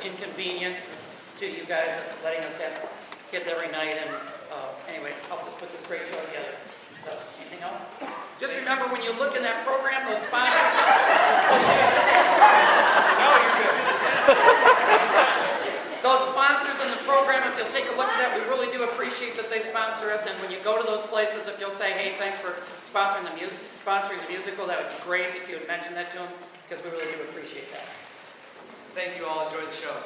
inconvenience to you guys letting us have kids every night, and anyway, helped us put this great show together. So, anything else? Just remember, when you look in that program, those sponsors... No, you're good. Those sponsors in the program, if you'll take a look at that, we really do appreciate that they sponsor us, and when you go to those places, if you'll say, hey, thanks for sponsoring the musical, that would be great if you would mention that to them, because we really do appreciate that. Thank you all. Enjoy the show.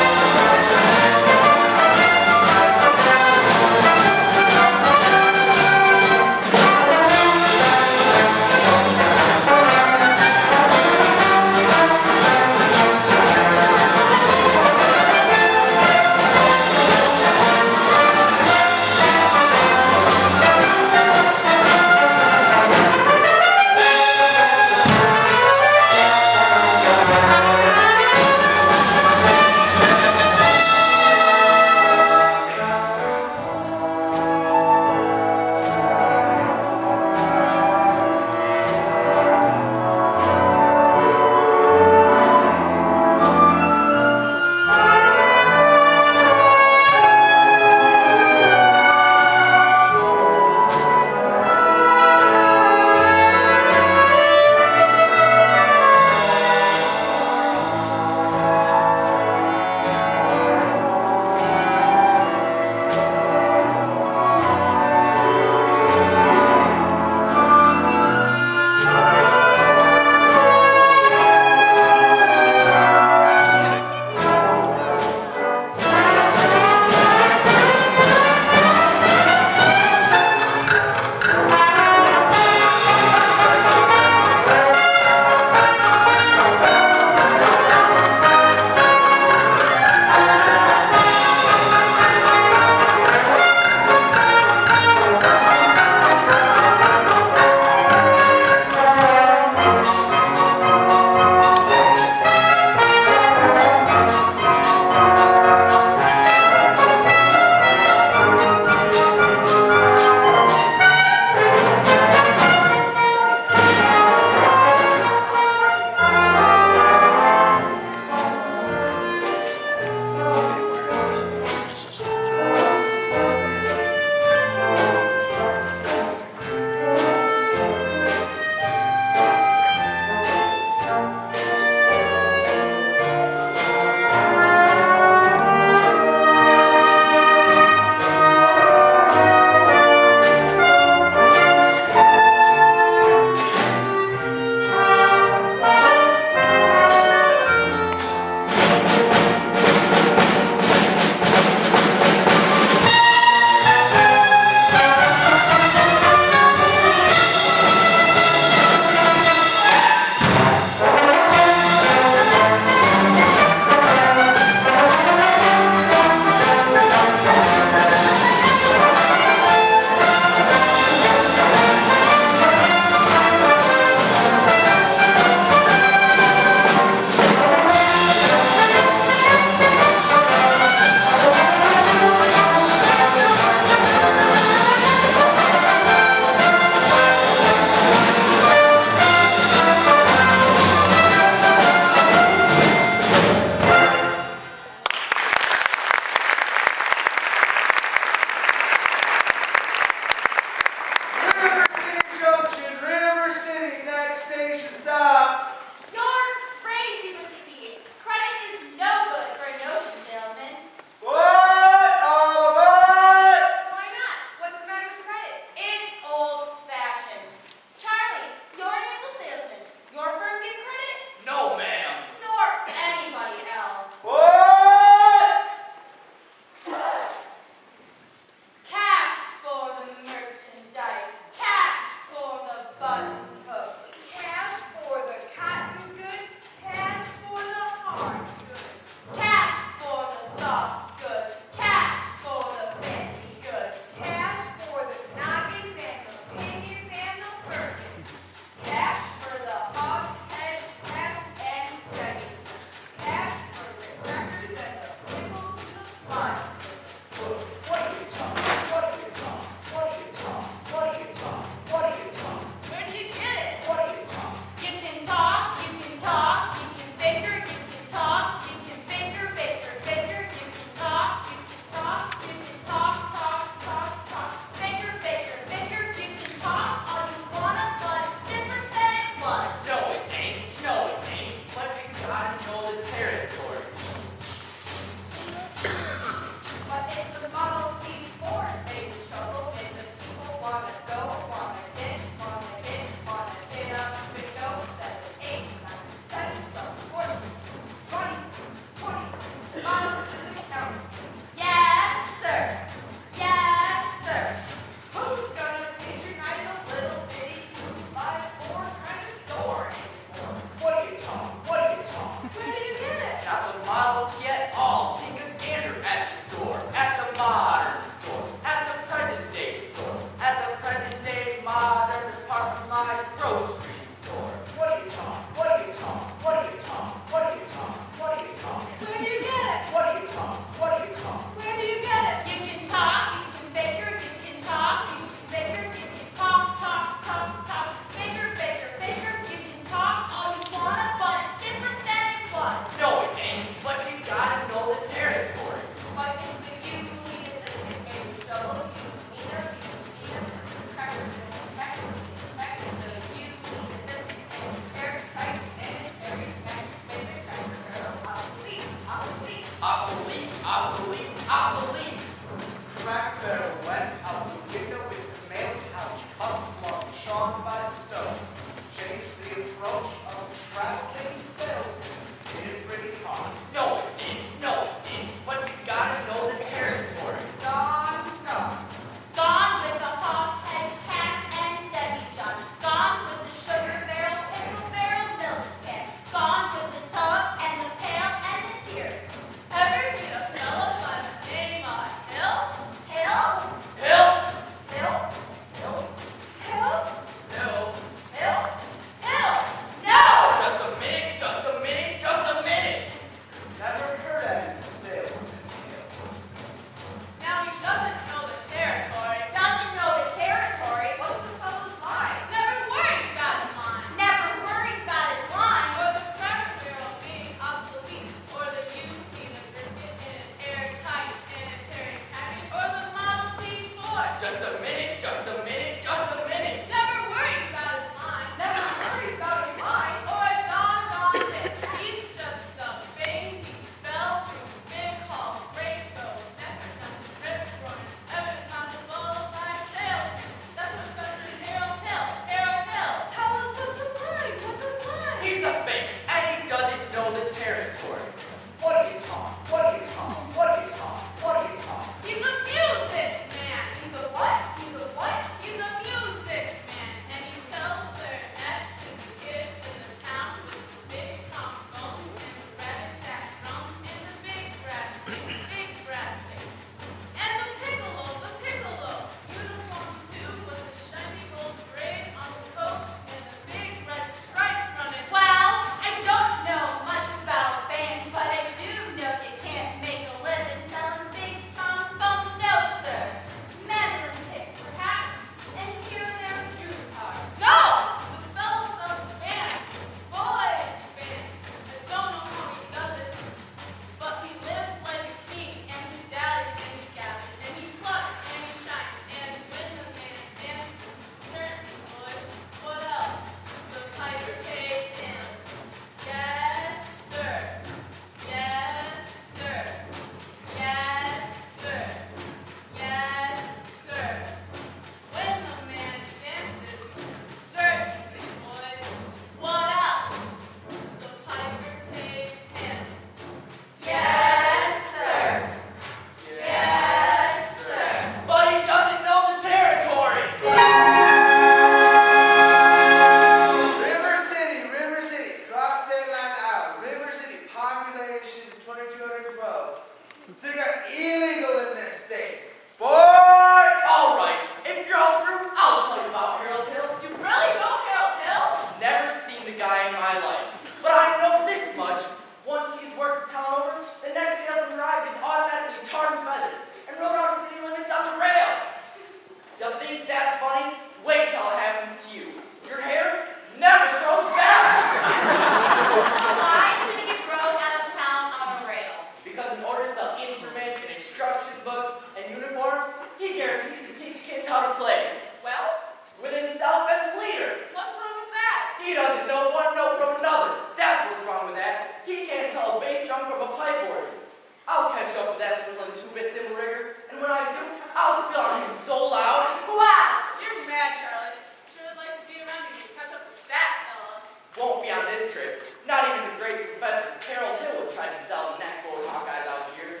He doesn't know one note from another. That's what's wrong with that. He can't tell a bass drum from a pipe organ. I'll catch up with that squealing two-bit thimble rigger, and when I do, I'll spit on him so loud. Wow, you're mad, Charlie. Sure would like to be around you to catch up with that fella. Won't be on this trip. Not even the great Professor Harold Hill would try to sell the neck for Hawkeyes out here.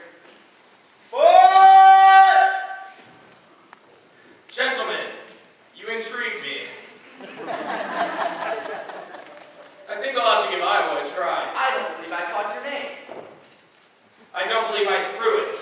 What? Gentlemen, you intrigue me. I think I'll have to give Iowa a try. I don't believe I caught your name. I don't believe I threw it.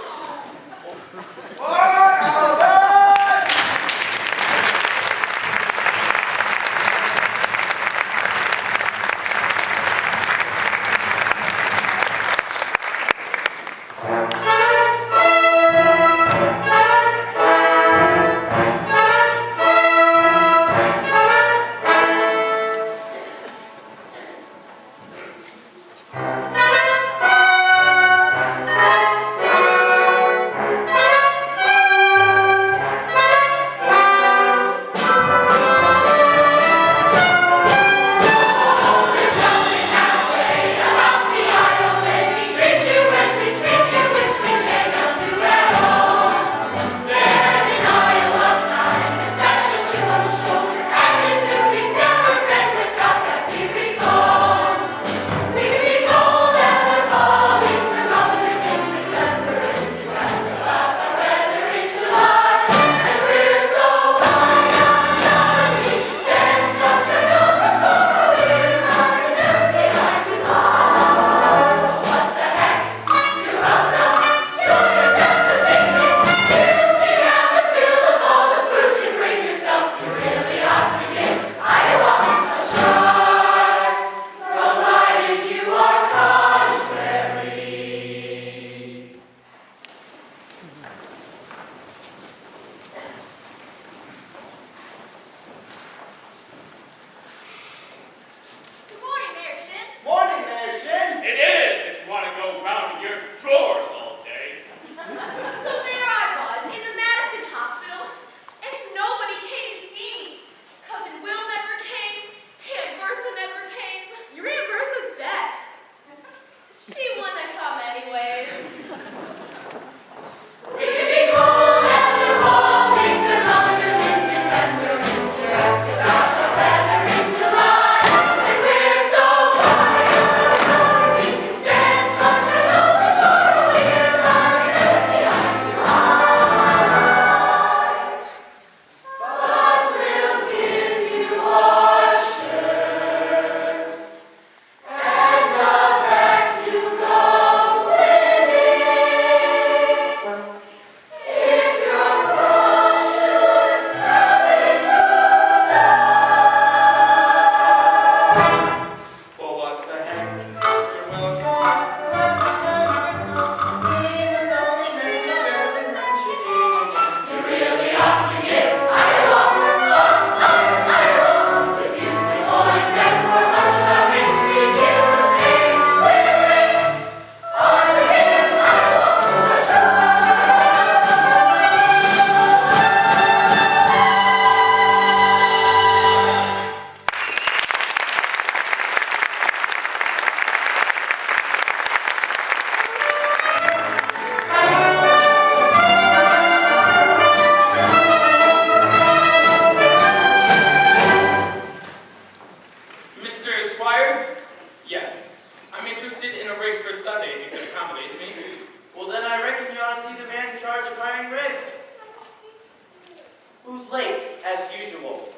Who's late, as usual?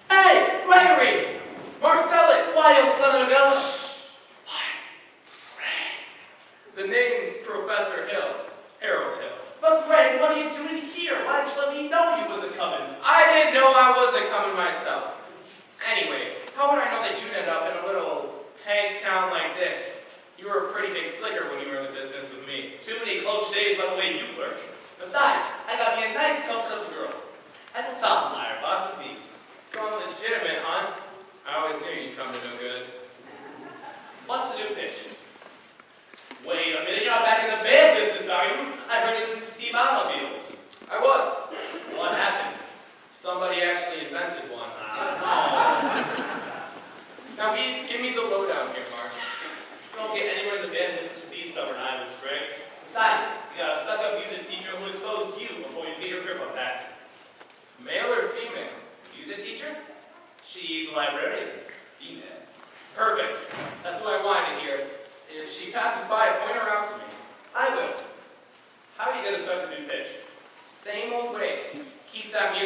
Hey, Gregory! Marcellus! Why, you son of a gun? The name's Professor Hill. Harold Hill. But Greg, what are you doing here? Why didn't you let me know you wasn't coming? I didn't know I wasn't coming myself. Anyway, how would I know that you'd end up in a little tank town like this? You were a pretty big slicker when you were in the business with me. Too many close shaves by the way you work. Besides, I got me a nice, comfortable girl. That's a tough liar, boss's niece. Going legitimate, huh? I always knew you'd come to no good. What's the new pitch? Wait a minute, you're not back in the band business, are you? I heard you listen to steam automobiles. I was. What happened?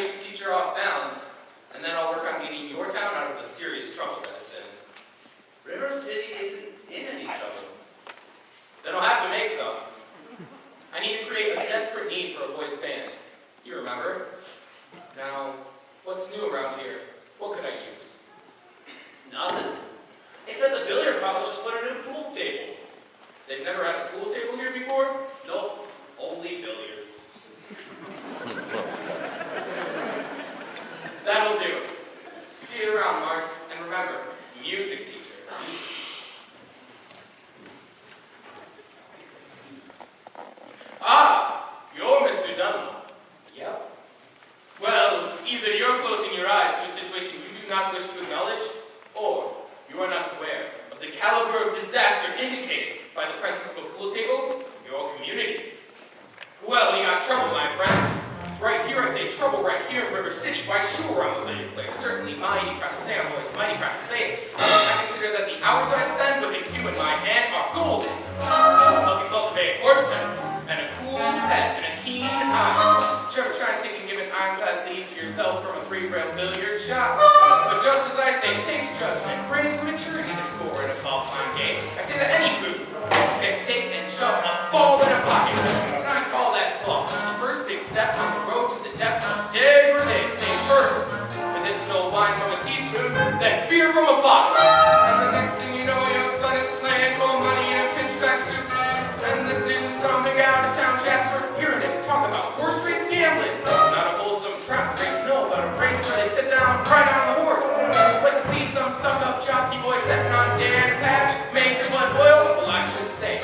music teacher off balance, and then I'll work on getting your town out of the serious trouble that it's in. River City isn't in any trouble. Then I'll have to make some. I need to create a desperate need for a boys' band. You remember? Now, what's new around here? What could I use? Nothing. Except the billiard parlor's just put a new pool table. They've never had a pool table here before? Nope, only billiards. That'll do. See you around, Mars. And remember, music teacher. Ah, you're Mr. Dunlop. Yep. Well, either you're closing your eyes to a situation you do not wish to acknowledge, or you are not aware of the caliber of disaster indicated by the presence of a pool table in your community. Well, you got trouble, my friend. Right here, I say trouble right here in River City. Why, sure, I'm a lady player. Certainly mighty proud to say I'm always mighty proud to say it. I consider that the hours I spend with a cue in my hand are golden. Help you cultivate horse sense, and a cool head, and a keen eye. Did you ever try and take a given ironclad lead to yourself from a three-rail billiard shop? But just as I say, it takes judgment, brains, and maturity to score in a ball-fine game. I say that any booth can take and shove a ball in a pocket. And I call that sloth. The first big step on the road to the depths of degradation. Say first, medicinal wine from a teaspoon, then beer from a bottle. And the next thing you know, your son is playing for money in a pinchback suit. And listening to some big out-of-town Jasper, hearing him talk about horse race gambling. Not a wholesome trap race, no, but a race where they sit down right on the horse. Like to see some stuck-up jockey boy sitting on Dan Patch, make your blood boil? Well, I should say.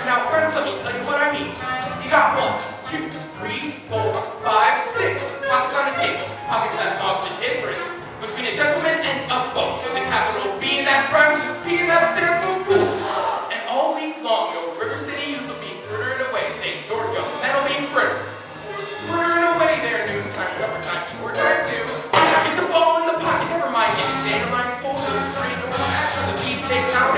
Now, friends, let me tell you what I mean. You got 1, 2, 3, 4, 5, 6 pockets on the table. Pockets that mark the difference between a gentleman and a bum. With a capital B that rhymes with P and that stands for fool. And all week long, your River City youth will be frittering away, saying your young men will be frittering. Frittering away there noontime, summertime, short time too. Get the ball in the pocket, never mind getting dandelions pulled to the street or after the beefsteak now.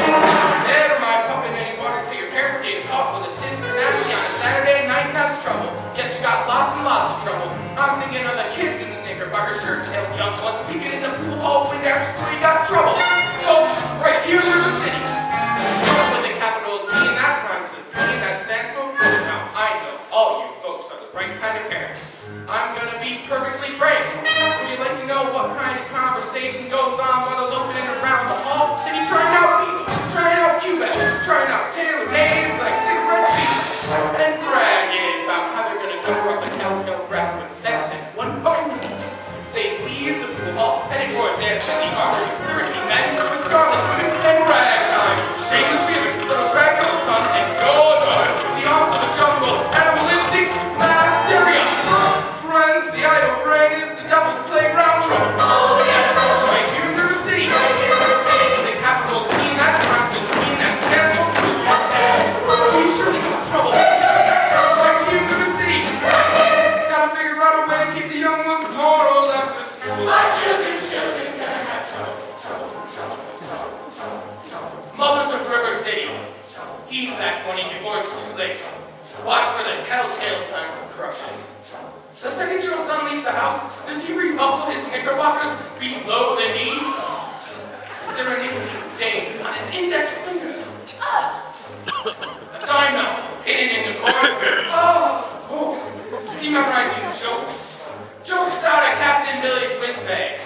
Never mind pumping any water till your parents get caught with a sister nasty on a Saturday night, and that's trouble. Yes, you got lots and lots of trouble. I'm thinking of the kids in the knickerbocker shirt, tail young ones speaking in the pool hall when there's where you got trouble. Folks, right here in River City. Trouble with a capital T, and that rhymes with P, and that stands for fool. Now, I know all you folks are the right kind of parents. I'm gonna be perfectly frank. Would you like to know what kind of conversation goes on while they're looking around the hall? They be trying out people, trying out Cuba, trying out tailor names like cigarette beats, and bragging about how they're gonna cover up a telltale breath with sex in one fine minute. They leave the pool hall, heading for a dance in the armory, liberty men with scarlet women and ragtime. Shameless music, little drag your son, and go to the arms of the jungle, animalistic hysteria. Friends, the idle brain is the devil's playground trouble. Oh, yes. Right here in River City. Right here in River City. The capital T, that's rhymes with Queen, that stands for cool. We surely got trouble. Right here in River City. Gotta figure out a way to keep the young ones moral after school. My children's gonna have trouble. Mothers of River City. Heed that warning before it's too late. Watch for the telltale signs of corruption. The second your son leaves the house, does he rebuckle his knickerbockers below the knee? Is there a nicotine stains on his index finger? A dynamo hidden in the corner? Oh! Is he memorizing jokes? Jokes out of Captain Billy's whiz bag.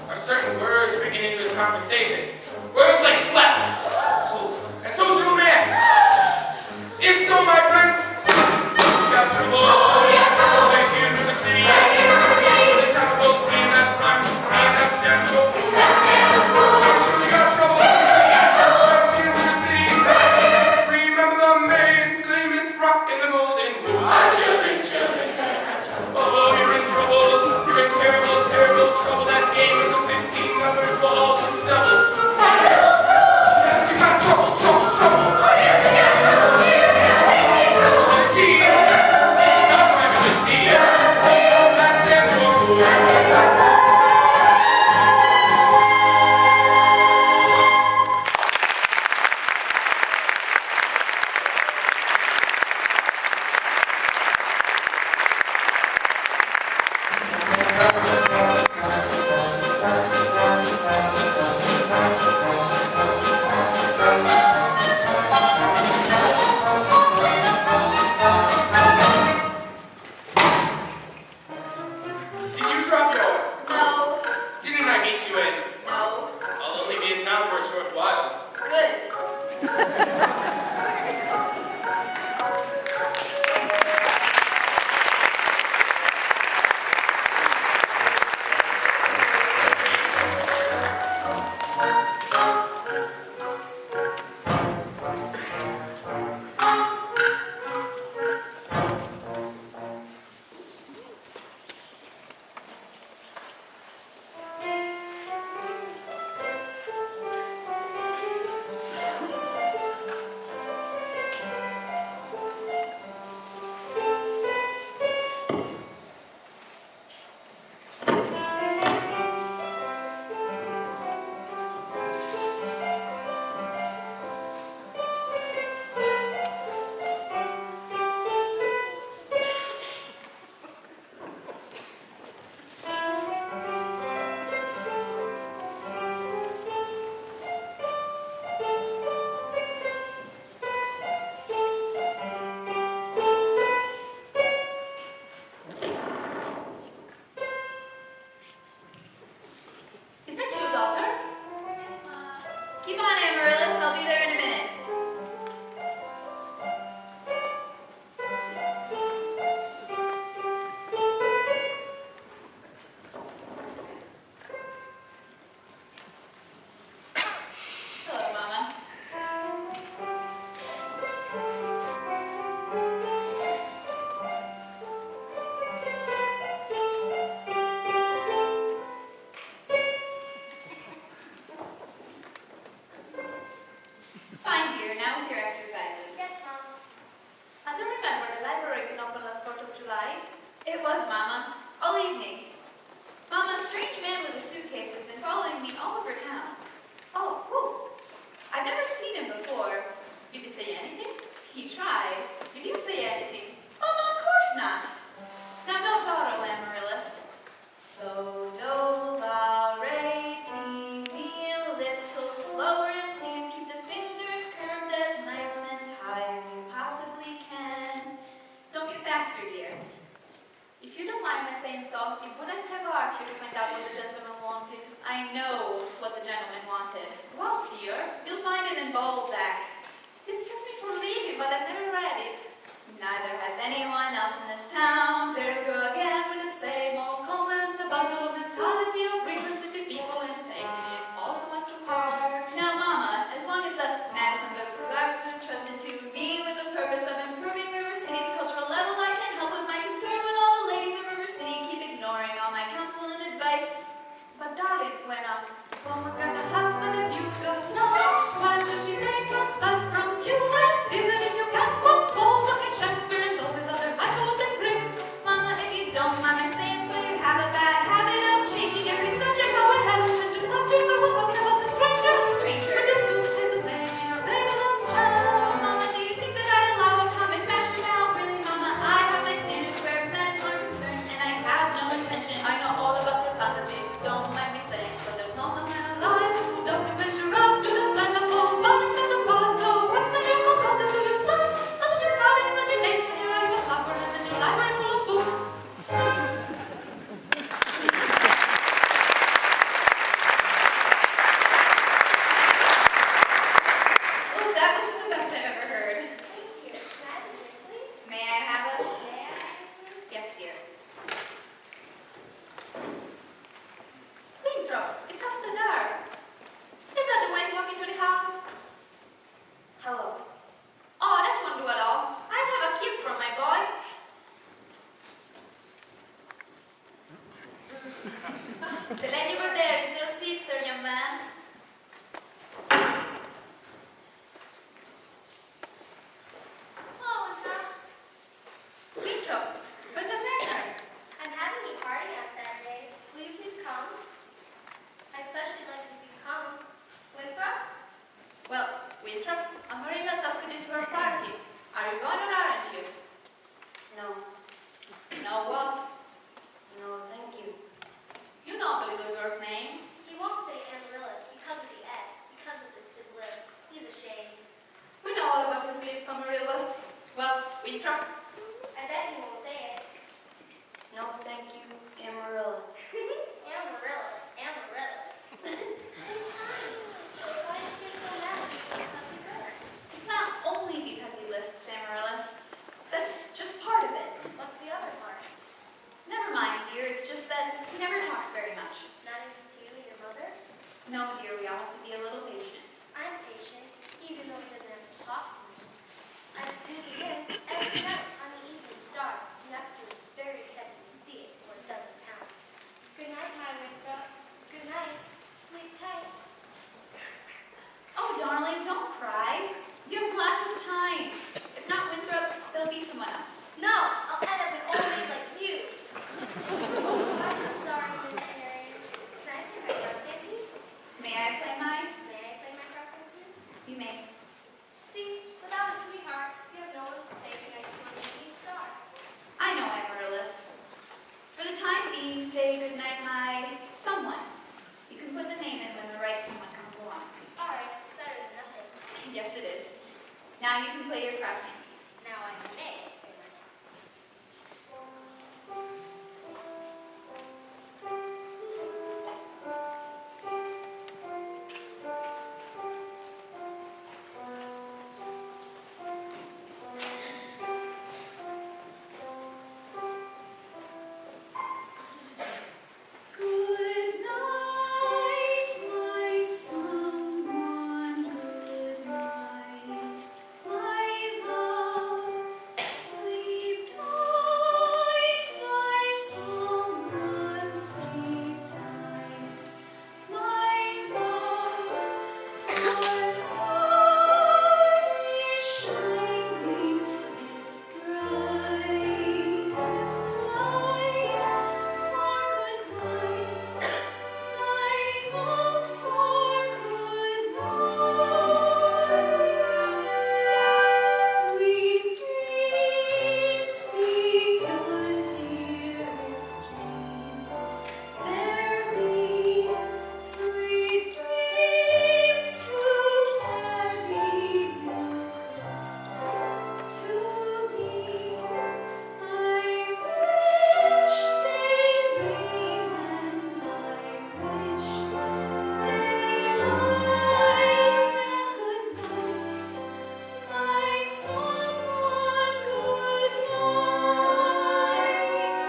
Are certain words breaking into his conversation? Words like slap and social man. If so, my friends, we got trouble. Right here in River City. The capital T, and that rhymes with P, and that stands for fool. We got trouble. Right here in River City. Remember the main Plymouth Rock and the Golden Rule. Our children's gonna have trouble. Oh, you're in trouble. You're in terrible, terrible trouble. That's game with the 15 numbered balls. It's devil's trouble. Did you drop your... No. Didn't I meet you in? No. I'll only be in town for a short while. Good. Is that you, daughter? Keep on, Amaryllis. I'll be there in a minute. Hello, Mama. Fine, dear. Now with your exercises. Yes, Mom. I don't remember the library being open last 4th of July. It was, Mama. All evening. Mama, a strange man with a suitcase has been following me all over town. Oh, who? I've never seen him before. Did he say anything? He tried. Did you say anything? Mama, of course not. Now don't dawdle, Amaryllis. So do, la, re, ti, mi, a little slower, and please keep the fingers curved as nice and high as you possibly can. Don't get faster, dear. If you don't mind my saying so, it wouldn't have hurt you to find out what the gentleman wanted. I know what the gentleman wanted. Well, dear, you'll find it in Balzac. This just me for leaving, but I've never read it. Neither has anyone else in this town. There we go again with the same old comment about the mentality of river city people and taking it all too much to heart. Now, Mama, as long as the Madison River Clubs are trusted to be with the purpose of improving River City's cultural level, I can help with my concern when all the ladies of River City keep ignoring all my counsel and advice. But darling, when a woman got a husband and you've got no one, why should she take advice from you? Even if you can't put balls up in Shakespeare and all these other high-holding bricks. Mama, if you don't mind my saying so, you have a bad habit of changing every subject. Oh, I haven't changed the subject, I was talking about the stranger. With the suit is a man in your very last child. Mama, do you think that I allow a comic fashion now? Really, Mama, I have my standards where men are concerned, and I have no intention. I know all about your sons, if you don't mind me saying so. There's no man alive who don't measure up to the plan of all balance at the bottom. No whips and you go build them to yourself. Out of your college imagination, here are your sophomores in your library full of books. Oh, that was the best I've ever heard. Thank you. Can I have a drink, please? May I have it? May I have it, please? Yes, dear. Winthrop, it's after dark. Is that the way to walk into the house? Hello. Oh, that won't do at all. I have a kiss from my boy. The lady over there is your sister, young man. Hello, Winthrop. Winthrop, where's your manners? I'm having a party on Saturday. Will you please come? I especially like if you come. Winthrop? Well, Winthrop, Amarilla's asked you to her party. Are you going or aren't you? No. No what? No, thank you. No, dear, we all have to be a little patient. I'm patient, even though he doesn't have to talk to me. I do the hymn every night on the evening star. You have to do it very second you see it, or it doesn't count. Good night, my Winthrop. Good night. Sleep tight. Oh, darling, don't cry. You have lots of time. If not Winthrop, there'll be someone else. No, I'll end up an old maid like you. I'm sorry, Miss Marion. Can I play my crossing, please? May I play mine? May I play my crossing, please? You may. See, without a sweetheart, you have no one to say goodnight to on the evening star. I know I'm murderless. For the time being, say goodnight, my someone. You can put the name in when the right someone comes along. All right, it's better than nothing. Yes, it is. Now you can play your crossing piece. Now I may play my crossing, please. Good night, my someone. Good night, my love. Sleep tight, my someone. Sleep tight, my love. Our star is shining its brightest light. For good night, my love, for good night. Sweet dreams be yours, dear, if dreams there be. Sweet dreams to carry you close to me. I wish they may, and I wish they might. Now good night, my someone. Good night.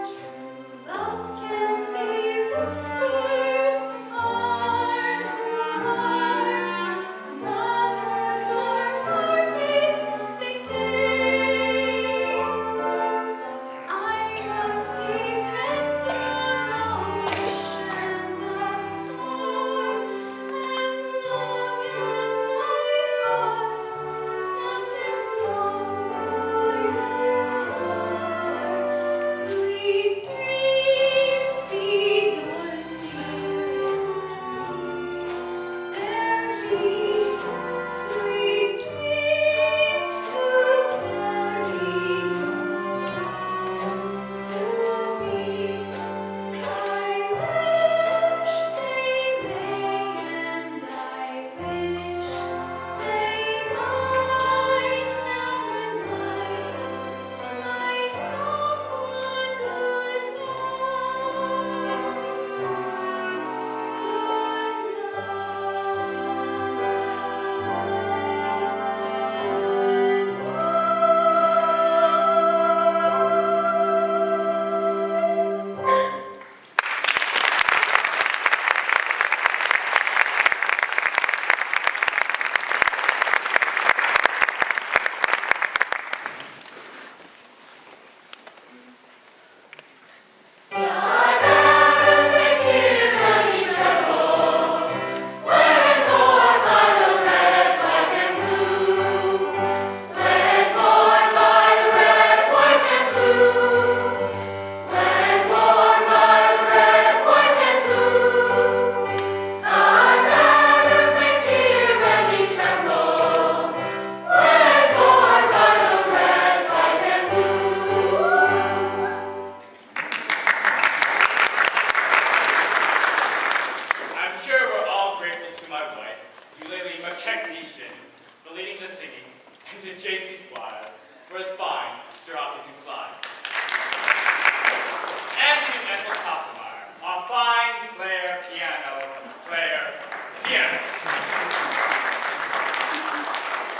True love can be whispered from heart to heart. When lovers are parting, they say, I must depend on a wish and a star, as long as my heart doesn't know you are. Sweet dreams be yours, dear, if dreams there be. Sweet dreams to carry yours to me. I wish they may, and I wish they might. Now good night, my someone. Good I'm sure we're all grateful to my wife, Eulalie, my technician, for leading the singing, and to J.C. Squires for his fine Strauchan slides. And to Ethel Koppelmeyer, our fine player piano.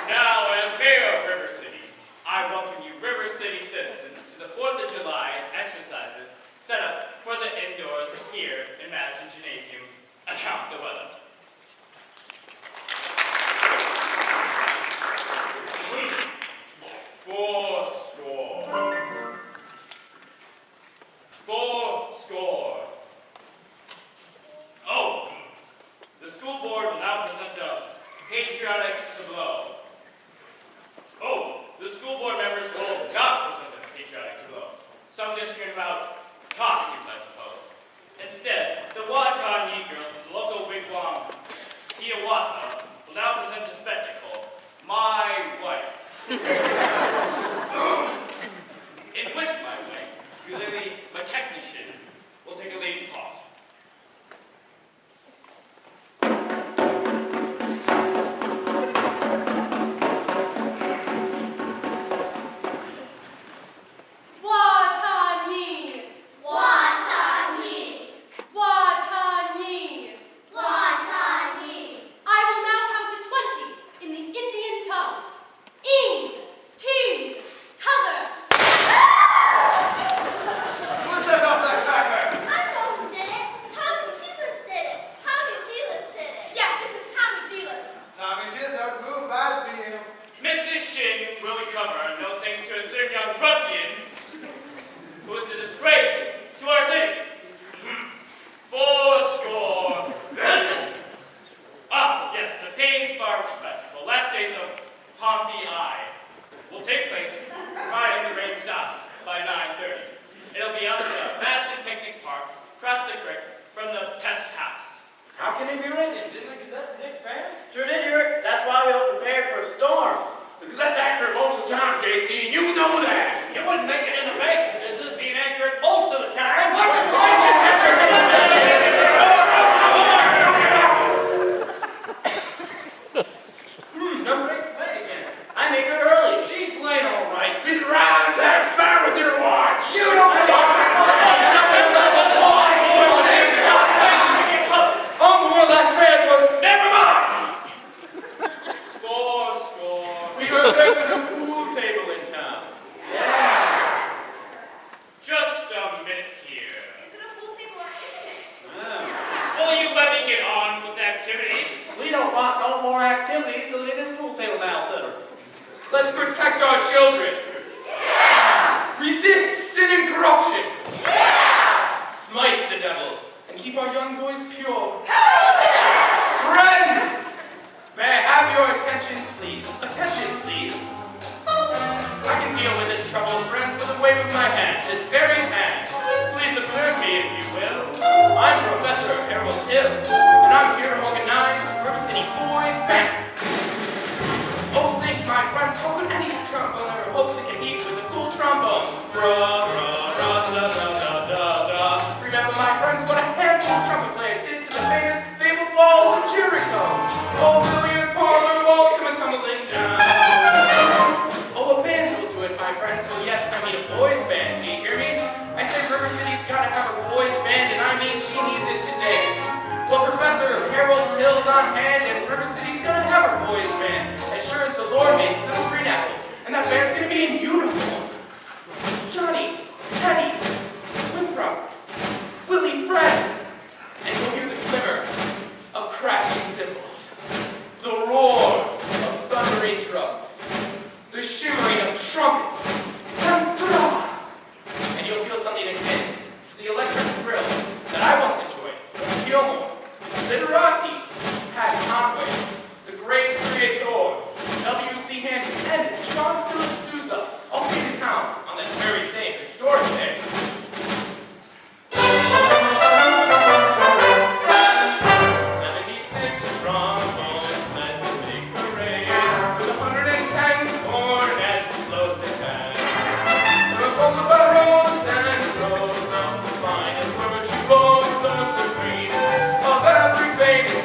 Now, as mayor of River City, I welcome you River City citizens to the 4th of July exercises set up for the indoors here in Madison Gymnasium account the weather. Fourscore. Oh, the school board will now present a patriotic tableau. Oh, the school board members will not present a patriotic tableau. Some disagreeing about costumes, I suppose. Instead, the Watan girls of the local wigwam, Hiawatha, will now present a spectacle, My Wife. In which my wife, Ulili McKechnishin, will take a leading part. Watani! Watani! Watani! Watani! I will now count to 20 in the Indian tongue. Ing, ting, t'other. Who set off that cracker? I know who did it. Tommy Gilas did it. Tommy Gilas did it. Yes, it was Tommy Gilas. Tommy just outgrew 5 p.m. Mrs. Shin will recover, no thanks to a certain young ruffian who is a disgrace to our city. Fourscore. Ah, yes, the Payne's Farm spectacle, last days of Pompey I, will take place, providing the rain stops by 9:30. It'll be out at the massive picnic park, across the creek from the pest house. How can it be raining? Didn't the Gazette predict fair? Sure did hear it. That's why we all prepared for a storm. Because that's accurate most of the time, JC, and you know that. You wouldn't make it in the banks, is this being accurate most of the time? What is wrong Number 8's late again. I make her early. She's late, all right. Be right on time. Start with your watch. You don't All the word I said was, never mind. Fourscore. We were fixing a pool table in town. Just a minute here. Is it a pool table or isn't it? Will you let me get on with the activities? We don't want no more activities, so get this pool table now settled. Let's protect our children. Resist sin and corruption. Smite the devil and keep our young boys pure. Friends! May I have your attention, please? Attention, please. I can deal with this trouble, friends, with a wave of my hand, this very hand. Please observe me, if you will. I'm Professor Harold Hill, and I'm here to organize the River City Boys Band. Oh, think, my friends, how could any trombone ever hope to compete with a cool trombone? Ra, ra, ra, da, da, da, da, da. Remember, my friends, what a handful of trumpet players did to the famous fabled walls of Jericho. Oh, billiard parlor walls come tumbling down. Oh, a band will do it, my friends. Oh, yes, I mean a boys' band. Do you hear me? I said River City's gotta have a boys' band, and I mean she needs it today. Well, Professor Harold Hill's on hand, and River City's gonna have a boys' band. As sure as the Lord made little green apples, and that band's gonna be in uniform. Johnny, Teddy, Winthrop, Willie, Fred, and you'll hear the glimmer of crashing cymbals, the roar of thundering drums, the shimmering of trumpets, and you'll feel something akin to the electric thrill that I once enjoyed with Gilmore, Literati, Pat Conway, the great creator, W.C. Handy, and John Philip Sousa all came to town on that very same historic day. 76 trombones led the big parade, with 110 cornets close at hand. There were folk about rows and rows of the finest, where virtuosos the cream of every famous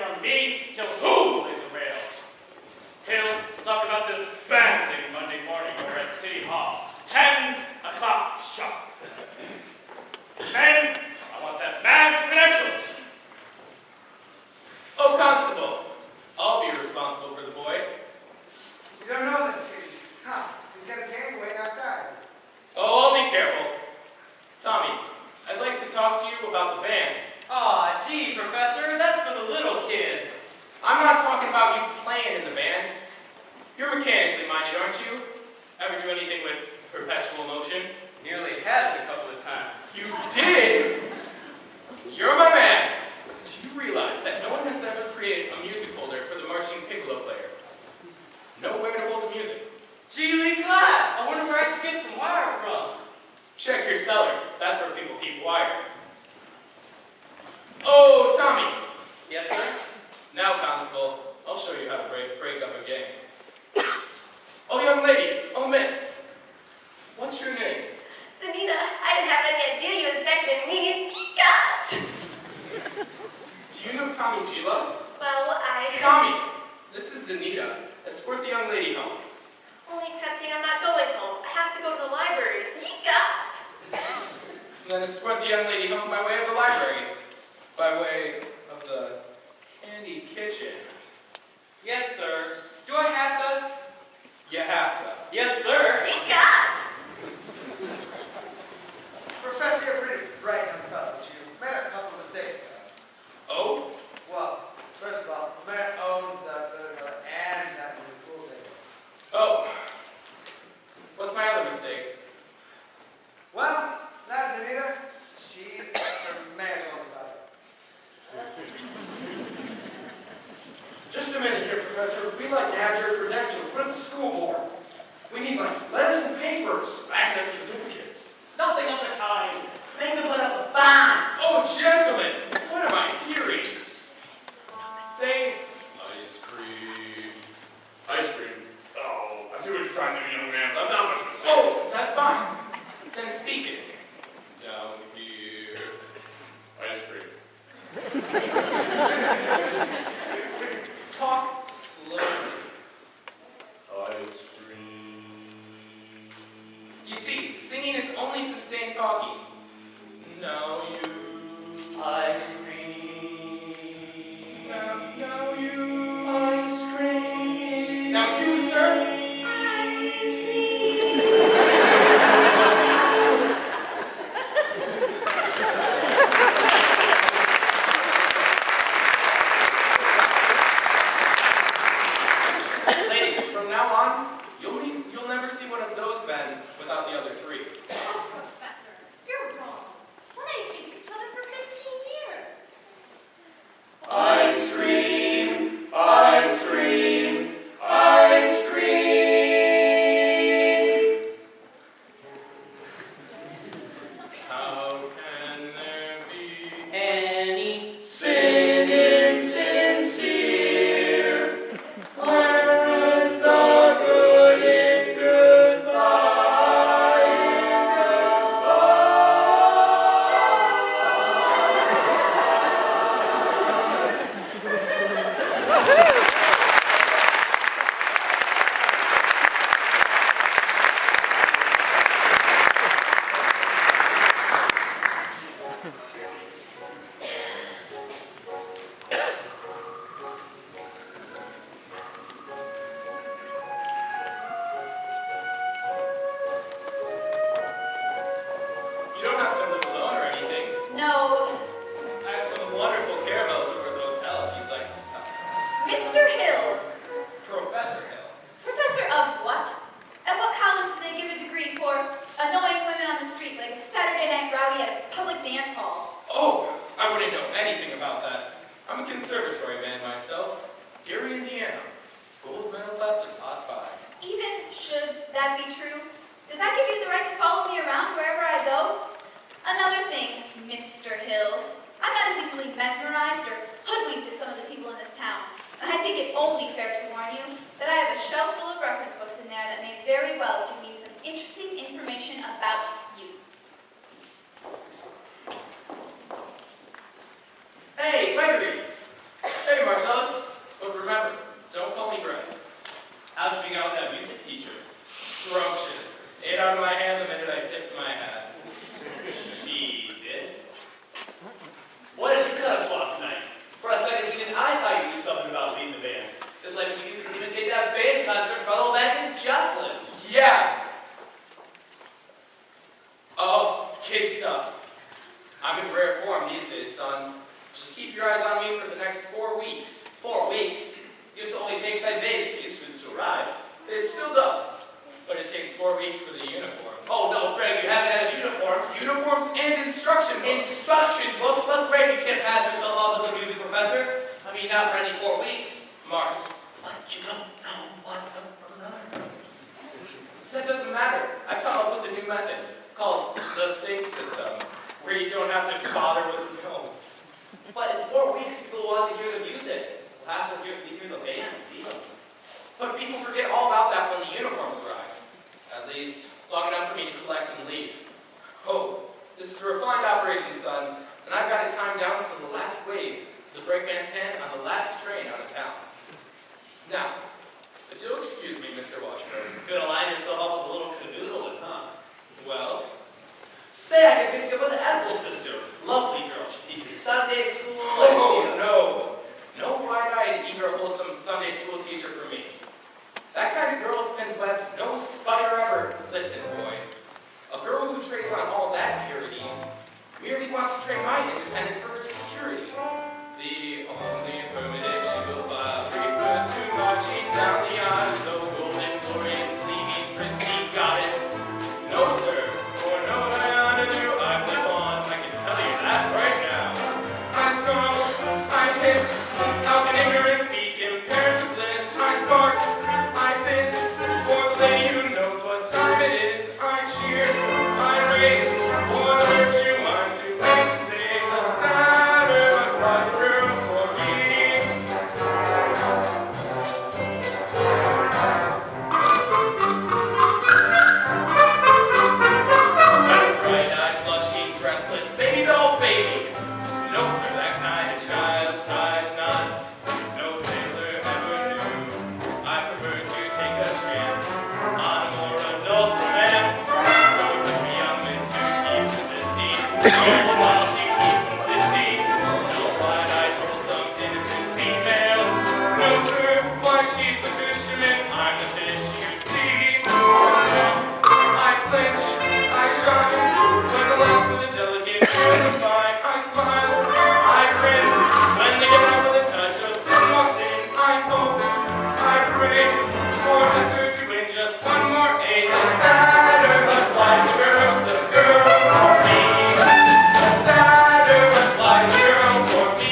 from me till who laid the rails? Hill, talk about this band thing Monday morning over at City Hall. 10 o'clock sharp. Men, I want that man's credentials. Oh, Constable, I'll be responsible for the boy. You don't know this case. Huh. He's got a gang waiting outside. Oh, I'll be careful. Tommy, I'd like to talk to you about the band. Aw, gee, Professor, that's for the little kids. I'm not talking about you playing in the band. You're mechanically minded, aren't you? Ever do anything with perpetual motion? Nearly had it a couple of times. You did? You're my man. Do you realize that no one has ever created a music holder for the marching piccolo player? Nowhere to hold the music. Gee, Lee Clapp, I wonder where I could get some wire from. Check your cellar. That's where people keep wire. Oh, Tommy. Yes, sir? Now, Constable, I'll show you how to break up a gang. Oh, young lady. Oh, miss. What's your name? Anita, I didn't have any idea you was beckoning me. God! Do you know Tommy Gilos? Well, Tommy, this is Anita. Escort the young lady home. Only accepting I'm not going home. I have to go to the library. God! Then escort the young lady home by way of the library. By way of the candy kitchen. Yes, sir. Do I have to? You have to. Yes, sir. God! Professor, you're pretty bright young fellow, but you made a couple of mistakes, though. Oh? Well, first of all, the man owns the and that really cool thing. Oh. What's my other mistake? Well, that's Anita. She's the mayor's own daughter. Just a minute here, Professor. We'd like to have your credentials. We're the school board. We need like letters and papers, academic certificates. Nothing of the kind. Make them put up a bond. Oh, gentlemen, what am I hearing? Say, Ice cream. Ice cream. Oh, I see what you're trying to do, young man. I'm not much of a singer. oh, that's fine. Then speak it. Down here. Ice cream. Talk slowly. Ice cream. You see, singing is only sustained talking. No, you. Ice cream. No, you. Ice cream. Now you, sir. Ladies, from now on, you'll never see one of those men without the other three. Oh, Professor, you're wrong. When I hated each other for 15 years. Ice cream. Ice cream. Ice cream. How can there be Any Sin insincere. Where is the good in goodbye? You don't have to live alone or anything. No, I have some wonderful caravels over at the hotel if you'd like to stop. Mr. Hill. Professor Hill. Professor of what? At what college do they give a degree for annoying women on the street like a Saturday night rowdy at a public dance hall? Oh, I wouldn't know anything about that. I'm a conservatory man myself. Gary, Indiana. Gold medal lesson, Pot 5. Even should that be true, does that give you the right to follow me around wherever I go? Another thing, Mr. Hill, I'm not as easily mesmerized or hoodwinked as some of the people in this town. And I think it only fair to warn you that I have a shelf full of reference books in there that may very well give me some interesting information about you. Hey, Gregory. Hey, Marcel. eyes on me for the next 4 weeks. 4 weeks? Used to only take 10 days for these students to arrive. It still does, but it takes 4 weeks for the uniforms. Oh no, Greg, you haven't had uniforms. Uniforms and instruction books. Instruction books? But Greg, you can't pass yourself off as a music professor. I mean, not for any 4 weeks. Marks. But you don't know one from another. That doesn't matter. I've come up with a new method called the think system, where you don't have to bother with notes. But in 4 weeks, people want to hear the music. We'll have to hear the band. But people forget all about that when the uniforms arrive. At least, long enough for me to collect and leave. Oh, this is a refined operation, son, and I've got it timed down to the last wave of the brakeman's hand on the last train out of town. Now, if you'll excuse me, Mr. Washburn. Gonna line yourself up with a little canoodling, huh? Well, Say I can fix you up with an Ethel sister. Lovely girl. She teaches Sunday school. oh no. No wide-eyed, eager, wholesome Sunday school teacher for me. That kind of girl spins webs no spider ever. Listen, boy. A girl who trades on all that purity merely wants to trade my independence for her security. The only affirmative she will file refers to marching down the aisle, no golden, glorious, gleaming, pristine goddess. No, sir, for no I do, I live on. I can tell you that right now. I snarl, I hiss. How can ignorance be compared to bliss? I spark, I fizz, for the lady who knows what time it is. I cheer, I rage, for the virtue I'm too late to say. The sadder, much wiser girl for me. Bright-eyed, blushing, breathless, baby doll baby. No, sir, that kind of child ties knots. No sailor ever knew. I prefer to take a chance on a more adult romance. So to be a miss who keeps resisting, all the while she keeps insisting. No wide-eyed, wholesome, innocent female. No, sir, why she's the fisherman, I'm the fish you see. I flinch, I shine, when the last of the delicate girl is mine. I smile, I grin, when they get out with a touch of sin walks in. I hope, I pray, for Esther to win just one more A. The sadder, much wiser girl's the girl for me. The sadder, much wiser girl for me.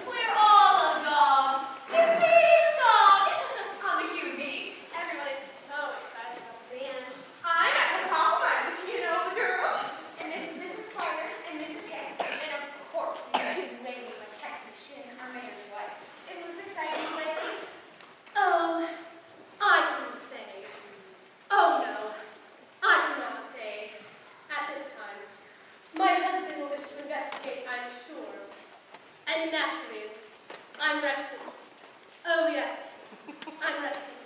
We're all agog. Simply agog. On the QV. Everyone is so excited about the band. I'm at the call one. You know the girl. And this is Mrs. Carter and Mrs. Hastings. And of course, you know Lady McKechnie, our mayor's wife. Isn't this exciting, Lady? Oh, I couldn't say. Oh no, I cannot say. At this time, my husband will wish to investigate, I'm sure. And naturally, I'm reticent. Oh yes, I'm reticent.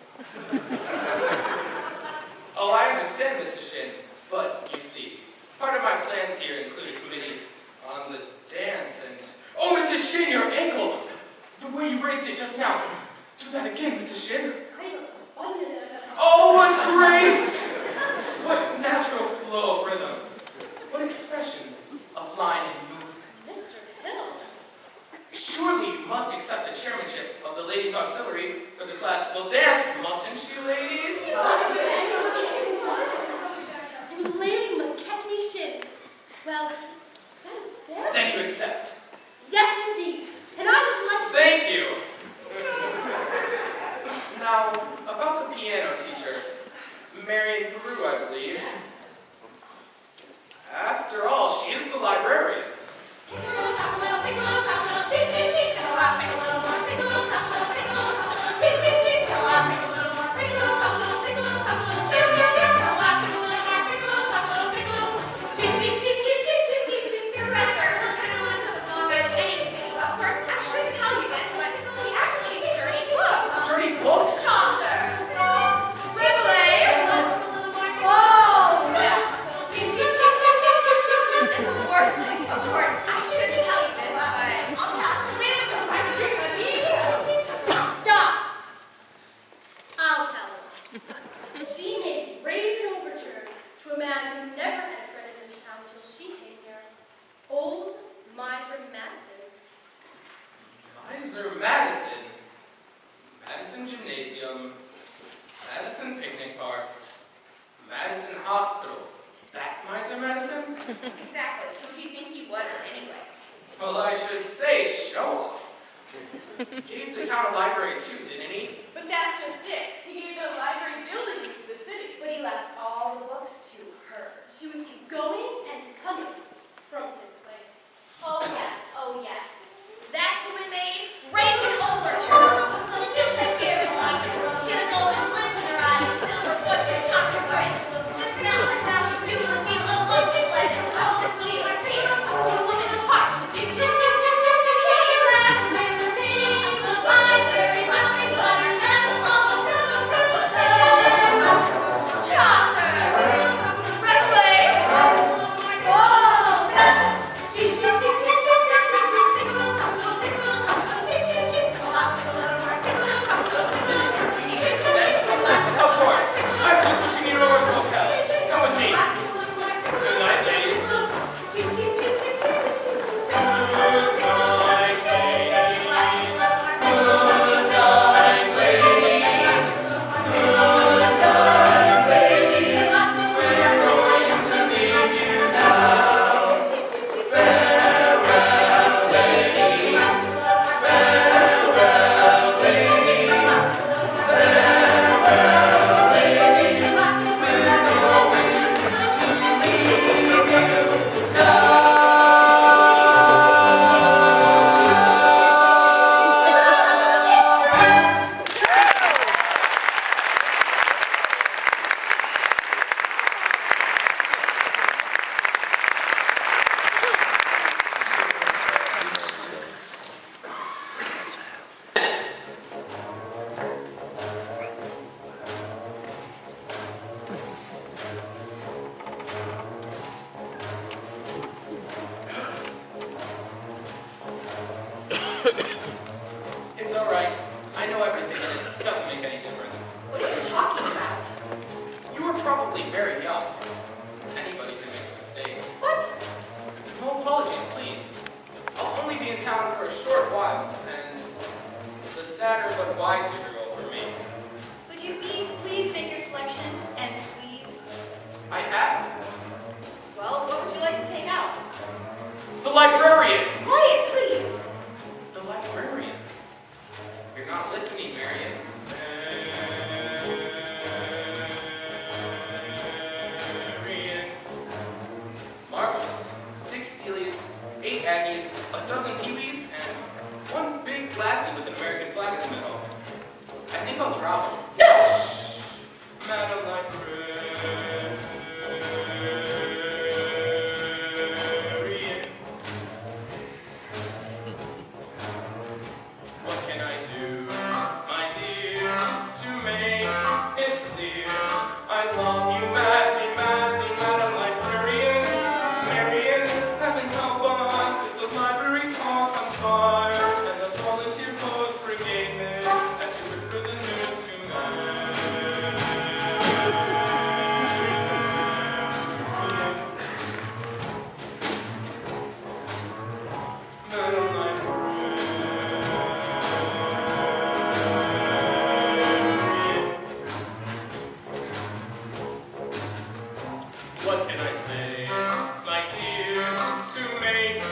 Oh, I understand, Mrs. Shin, but you see, part of my plans here include a committee on the dance and... Oh, Mrs. Shin, your ankle! The way you raised it just now. Do that again, Mrs. Shin. Oh, what grace! What natural flow of rhythm. What expression of line and movement. Mr. Hill. Surely you must accept the chairmanship of the Ladies' Auxiliary for the classical dance, mustn't you, ladies? Lady McKechnie Shin. Well, that is dead. Then you accept. Yes, indeed. And I would like to... Thank you. Now, about the piano teacher, Marion Peru, I believe. After all, she is the librarian. Piccolo, talk a little, piccolo, talk a little, cheep, cheep, cheep, piccolo, pick a little more, piccolo, talk a little, piccolo, talk a little, cheep, cheep, cheep, piccolo, pick a little more, piccolo, talk a little, piccolo, talk a little, cheep, cheep, cheep, piccolo, pick a little more, piccolo, talk a little, piccolo, cheep, cheep, cheep, cheep, cheep, cheep, cheep, cheep, Professor, everyone doesn't apologize for anything to you. Of course, I shouldn't tell you this, but she actually sturdy books. Dirty books? Chaucer. Rabelais. Whoa! Chip, chip, chip, chip, chip, chip, chip, chip. And the worst thing, She made brazen overtures to a man who never had friend in this town till she came here. Old Miser Madison. Miser Madison. Madison Gymnasium. Madison Picnic Park. Madison Hospital. That Miser Madison? Exactly. Who do you think he was anyway? Well, I should say show off. Gave the town a library too, didn't he? But that's just it. He gave the library buildings to the city. But he left all the books to her. She would see going and coming from his place. Oh yes, oh yes. That woman made brazen overtures. She had a golden glint in her eye, and silver voice and top her brain. Just melted down the beautiful people of love to let us all see her feel. The woman's heart. She came last with the city, the library building, butter, and all the rooms of the Chaucer. Redway. Of course. I'm just switching your Aurora Hotel. Come with me. Good night, ladies. Good night, ladies. Good night, ladies. Good night, ladies. We're going to leave you now. Farewell, ladies. Farewell, ladies. Farewell, ladies. We're going to leave you now. It's all right. I know everything, and it doesn't make any difference. What are you talking about? You were probably very young. Anybody can make a mistake. What? No apologies, please. I'll only be in town for a short while, and it's a sadder but wiser girl for me. Would you please make your selection and leave? I have Well, what would you like to take out? the librarian. Quiet, please. The librarian. You're not listening, Marion. Marion. Marbles, 6 Steelies, 8 Aggies, a dozen Kiwis, and one big glassy with an American flag in the middle. I think I'll drop it. No! Madam Librarian. What can I do, my dear, to make it clear? I love you madly, madly, Madam Librarian. Marion, heaven help us if the library caught on fire and the volunteer force brigade men had to whisper the news to Madam Librarian. What can I say, my dear, to make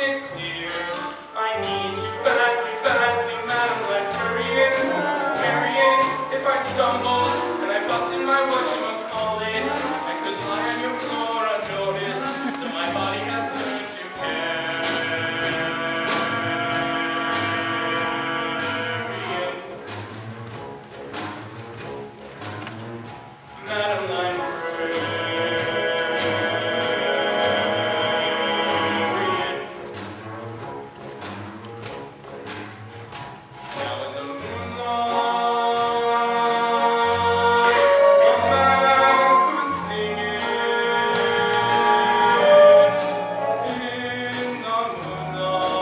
it clear? I need you badly, badly, Madam Librarian. Marion, if I stumbled and I busted my whatchamacallit, I could lie on your floor unnoticed till my body had turned to carrion. Madam Librarian. Now in the moonlight, a man could sing it. In the moonlight.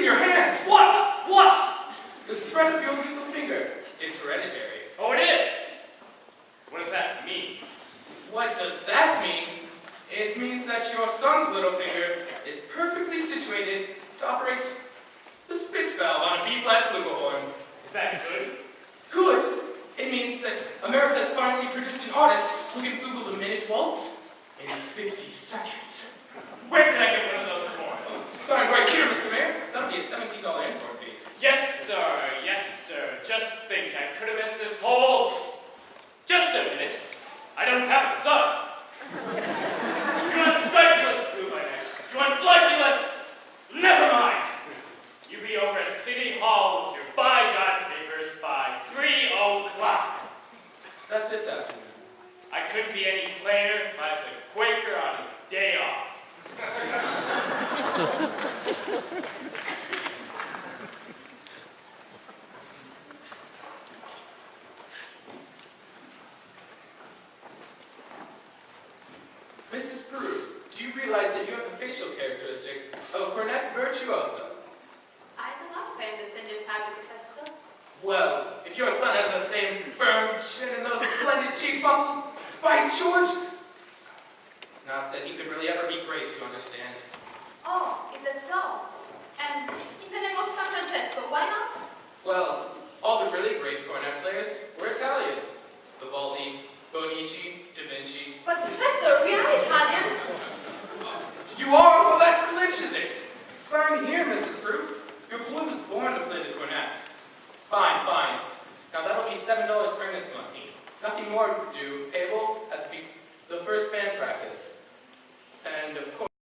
your hand. What? What? The spread of your little finger is hereditary. Oh, it is. What does that mean? What does that mean? It means that your son's little finger is perfectly situated to operate the spit valve on a B-flat flugelhorn. Is that good? Good. It means that America has finally produced an artist who can flugel the minute waltz in 50 seconds. Where can I get one of those horns? Signed right here, Mr. Mayor. That'll be a $17 import fee. Yes, sir. Yes, sir. Just think, I could have missed this whole... Just a minute. I don't have a son. You unscrupulous fluminate. You unflunculous. Never mind. You be over at City Hall with your by-God papers by 3 o'clock. Is that this afternoon? I couldn't be any plainer if I was a Quaker on his day off. Mrs. Peru, do you realize that you have the facial characteristics of a cornet virtuoso? I do not find this stereotype, Professor. Well, if your son has that same firm chin and those splendid cheek muscles, by George! Not that he could really ever be great, you understand. Oh, is that so? And in the name of San Francesco, why not? Well, all the really great cornet players were Italian. Vivaldi, Bonici, Da Vinci. But Professor, we are Italian. You are? Well, that clinches it. Sign here, Mrs. Peru. Your boy was born to play the cornet. Fine, fine. Now that'll be $7 earnest money. Nothing more due, payable at the first band practice. And of course,